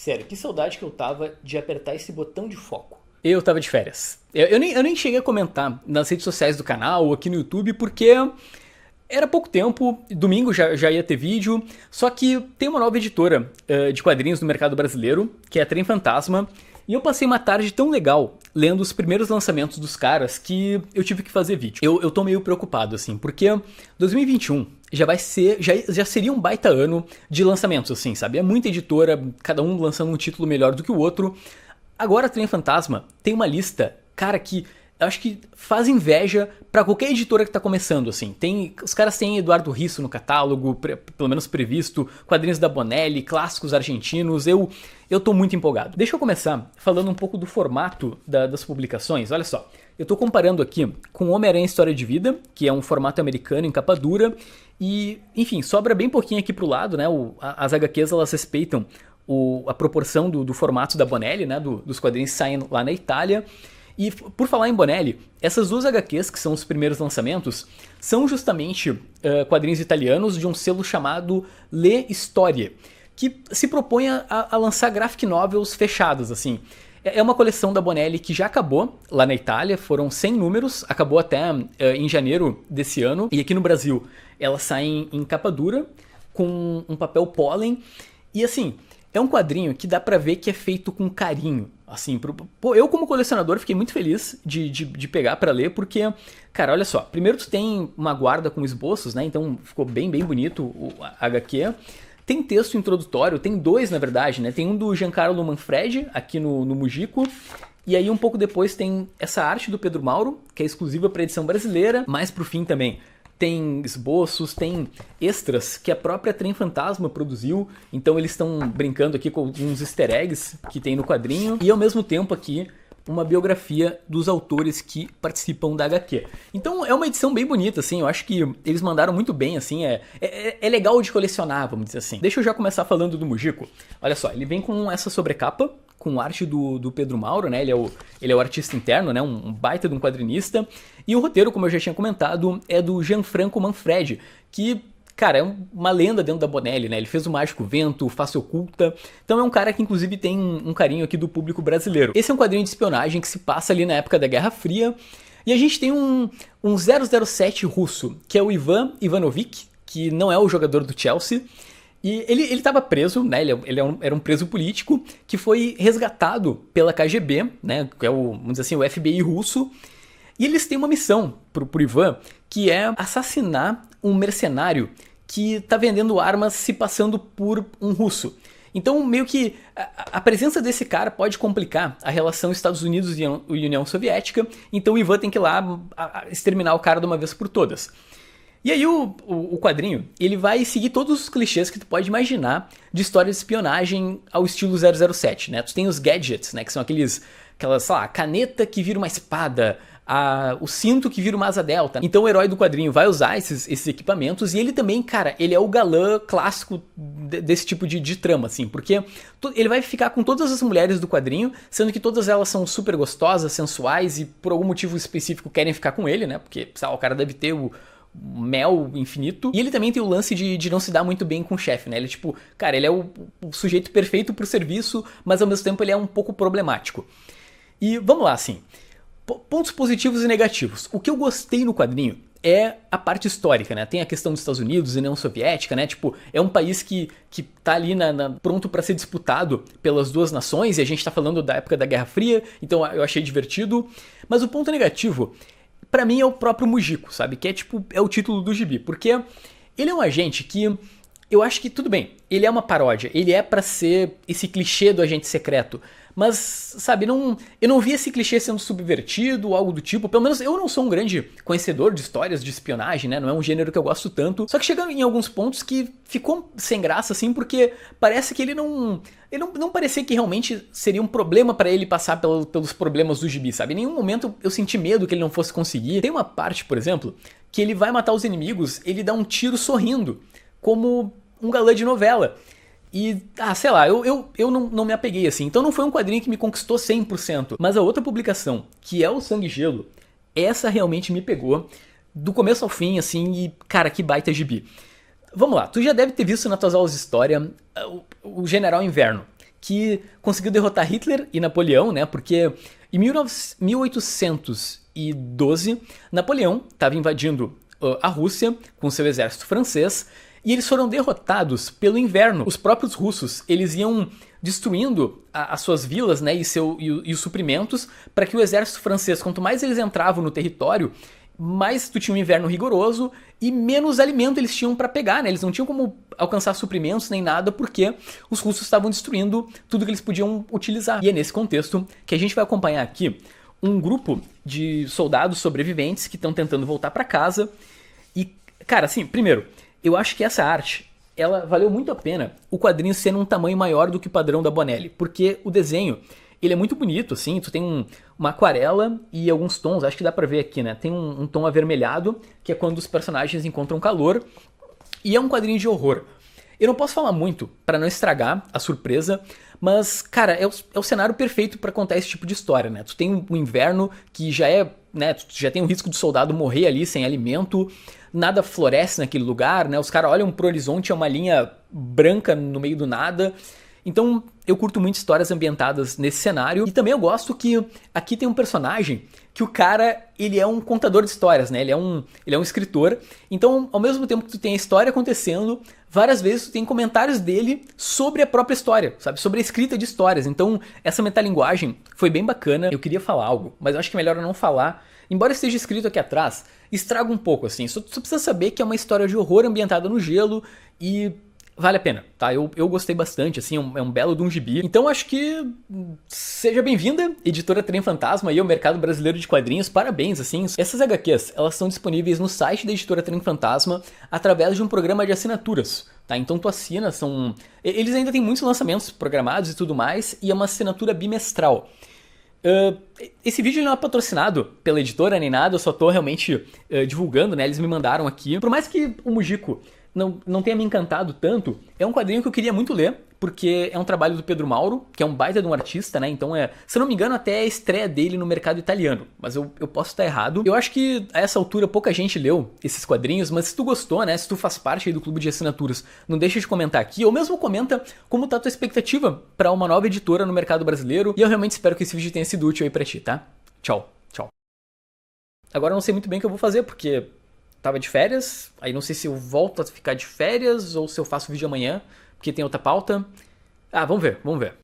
Sério, que saudade que eu tava de apertar esse botão de foco. Eu tava de férias. Eu nem cheguei a comentar nas redes sociais do canal ou aqui no YouTube porque era pouco tempo, domingo já ia ter vídeo, só que tem uma nova editora de quadrinhos no mercado brasileiro, que é a Trem Fantasma, e eu passei uma tarde tão legal lendo os primeiros lançamentos dos caras que eu tive que fazer vídeo. Eu tô meio preocupado, assim, porque 2021 já seria um baita ano de lançamentos, assim, sabe? É muita editora, cada um lançando um título melhor do que o outro. Agora a Trem Fantasma tem uma lista, cara, que eu acho que faz inveja pra qualquer editora que tá começando, assim. Os caras têm Eduardo Risso no catálogo, pelo menos previsto, quadrinhos da Bonelli, clássicos argentinos. Eu tô muito empolgado. Deixa eu começar falando um pouco do formato das publicações. Olha só, eu tô comparando aqui com Homem-Aranha História de Vida, que é um formato americano em capa dura. E, enfim, sobra bem pouquinho aqui pro lado, né? As HQs, elas respeitam a proporção do formato da Bonelli, né? Dos quadrinhos que saem lá na Itália. E por falar em Bonelli, essas duas HQs, que são os primeiros lançamentos, são justamente quadrinhos italianos de um selo chamado Le Storie, que se propõe a lançar graphic novels fechadas, assim. É uma coleção da Bonelli que já acabou lá na Itália, foram 100 números, acabou até em janeiro desse ano, e aqui no Brasil ela sai em capa dura, com um papel pólen, e assim, é um quadrinho que dá pra ver que é feito com carinho. Assim, eu como colecionador fiquei muito feliz de pegar pra ler, porque, cara, olha só, primeiro tu tem uma guarda com esboços, né, então ficou bem bonito o HQ. Tem texto introdutório, tem dois na verdade, né, tem um do Giancarlo Manfredi, aqui no Mujico, e aí um pouco depois tem essa arte do Pedro Mauro, que é exclusiva pra edição brasileira, mais pro fim também. Tem esboços, tem extras que a própria Trem Fantasma produziu, então eles estão brincando aqui com uns easter eggs que tem no quadrinho, e ao mesmo tempo aqui uma biografia dos autores que participam da HQ. Então é uma edição bem bonita, assim, eu acho que eles mandaram muito bem, assim, é legal de colecionar, vamos dizer assim. Deixa eu já começar falando do Mujico. Olha só, ele vem com essa sobrecapa, com arte do Pedro Mauro, né? Ele é o artista interno, né? Um baita de um quadrinista. E o roteiro, como eu já tinha comentado, é do Gianfranco Manfredi, que, cara, é uma lenda dentro da Bonelli, né? Ele fez o Mágico Vento, o Face Oculta. Então é um cara que, inclusive, tem um carinho aqui do público brasileiro. Esse é um quadrinho de espionagem que se passa ali na época da Guerra Fria. E a gente tem um 007 russo, que é o Ivan Ivanovic, que não é o jogador do Chelsea. E ele estava preso, né? Era um preso político que foi resgatado pela KGB, né? Que é vamos dizer assim, o FBI russo. E eles têm uma missão pro Ivan, que é assassinar um mercenário que está vendendo armas se passando por um russo. Então, meio que a presença desse cara pode complicar a relação Estados Unidos e União Soviética. Então o Ivan tem que ir lá exterminar o cara de uma vez por todas. E aí o quadrinho, ele vai seguir todos os clichês que tu pode imaginar de história de espionagem ao estilo 007, né? Tu tem os gadgets, né? Que são aquelas, sei lá, a caneta que vira uma espada, o cinto que vira uma asa delta. Então o herói do quadrinho vai usar esses equipamentos e ele também, cara, ele é o galã clássico desse tipo de trama, assim. Porque ele vai ficar com todas as mulheres do quadrinho, sendo que todas elas são super gostosas, sensuais e por algum motivo específico querem ficar com ele, né? Porque, sei lá, o cara deve ter o mel infinito. E ele também tem o lance de não se dar muito bem com o chefe, né? Ele, tipo, cara, ele é o sujeito perfeito pro serviço, mas ao mesmo tempo ele é um pouco problemático. E vamos lá, assim. Pontos positivos e negativos. O que eu gostei no quadrinho é a parte histórica, né? Tem a questão dos Estados Unidos e União Soviética, né? Tipo, é um país que tá ali pronto para ser disputado pelas duas nações, e a gente tá falando da época da Guerra Fria, então eu achei divertido. Mas o ponto negativo, pra mim, é o próprio Mujico, sabe? Que é o título do gibi, porque ele é um agente que eu acho que, tudo bem, ele é uma paródia, ele é pra ser esse clichê do agente secreto, mas, sabe, eu não vi esse clichê sendo subvertido ou algo do tipo. Pelo menos eu não sou um grande conhecedor de histórias de espionagem, né? Não é um gênero que eu gosto tanto. Só que chega em alguns pontos que ficou sem graça, assim, porque parece que ele não parecia que realmente seria um problema pra ele passar pelos problemas do gibi, sabe? Em nenhum momento eu senti medo que ele não fosse conseguir. Tem uma parte, por exemplo, que ele vai matar os inimigos, ele dá um tiro sorrindo, como um galã de novela. E, sei lá, eu não me apeguei assim. Então não foi um quadrinho que me conquistou 100%. Mas a outra publicação, que é o Sangue e Gelo, essa realmente me pegou do começo ao fim, assim, e, cara, que baita gibi. Vamos lá, tu já deve ter visto nas tuas aulas de história o General Inverno, que conseguiu derrotar Hitler e Napoleão, né? Porque em 1812, Napoleão estava invadindo a Rússia com seu exército francês e eles foram derrotados pelo inverno. Os próprios russos, eles iam destruindo as suas vilas, né, e os suprimentos para que o exército francês, quanto mais eles entravam no território, mais tu tinha um inverno rigoroso e menos alimento eles tinham para pegar, né? Eles não tinham como alcançar suprimentos nem nada porque os russos estavam destruindo tudo que eles podiam utilizar. E é nesse contexto que a gente vai acompanhar aqui um grupo de soldados sobreviventes que estão tentando voltar para casa. E, cara, assim, primeiro, eu acho que essa arte, ela valeu muito a pena o quadrinho ser num tamanho maior do que o padrão da Bonelli, porque o desenho, ele é muito bonito, assim, tu tem uma aquarela e alguns tons, acho que dá pra ver aqui, né? Tem um tom avermelhado, que é quando os personagens encontram calor, e é um quadrinho de horror. Eu não posso falar muito pra não estragar a surpresa, mas, cara, é o cenário perfeito pra contar esse tipo de história, né? Tu tem um inverno que já é, né, tu já tem o risco do soldado morrer ali sem alimento, nada floresce naquele lugar, né? Os caras olham pro horizonte, é uma linha branca no meio do nada. Então, eu curto muito histórias ambientadas nesse cenário. E também eu gosto que aqui tem um personagem que o cara, ele é um contador de histórias, né? Ele é um escritor. Então, ao mesmo tempo que tu tem a história acontecendo, várias vezes tu tem comentários dele sobre a própria história, sabe? Sobre a escrita de histórias. Então, essa metalinguagem foi bem bacana. Eu queria falar algo, mas eu acho que é melhor eu não falar. Embora esteja escrito aqui atrás, estraga um pouco, assim. Só precisa saber que é uma história de horror ambientada no gelo e vale a pena, tá? Eu gostei bastante, assim, é um belo de um gibi. Então acho que seja bem-vinda, Editora Trem Fantasma e ao mercado brasileiro de quadrinhos, parabéns, assim. Essas HQs, elas são disponíveis no site da Editora Trem Fantasma através de um programa de assinaturas, tá? Então tu assina, eles ainda têm muitos lançamentos programados e tudo mais, e é uma assinatura bimestral. Esse vídeo não é patrocinado pela editora nem nada, eu só tô realmente divulgando, né? Eles me mandaram aqui. Por mais que o Mujiko não tenha me encantado tanto, é um quadrinho que eu queria muito ler, porque é um trabalho do Pedro Mauro, que é um baita de um artista, né? Então se eu não me engano, até é a estreia dele no mercado italiano, mas eu posso estar errado. Eu acho que a essa altura pouca gente leu esses quadrinhos, mas se tu gostou, né? Se tu faz parte aí do clube de assinaturas, não deixa de comentar aqui, ou mesmo comenta como tá a tua expectativa para uma nova editora no mercado brasileiro, e eu realmente espero que esse vídeo tenha sido útil aí pra ti, tá? Tchau, tchau. Agora eu não sei muito bem o que eu vou fazer, porque tava de férias, aí não sei se eu volto a ficar de férias ou se eu faço vídeo amanhã, porque tem outra pauta. Ah, vamos ver, vamos ver.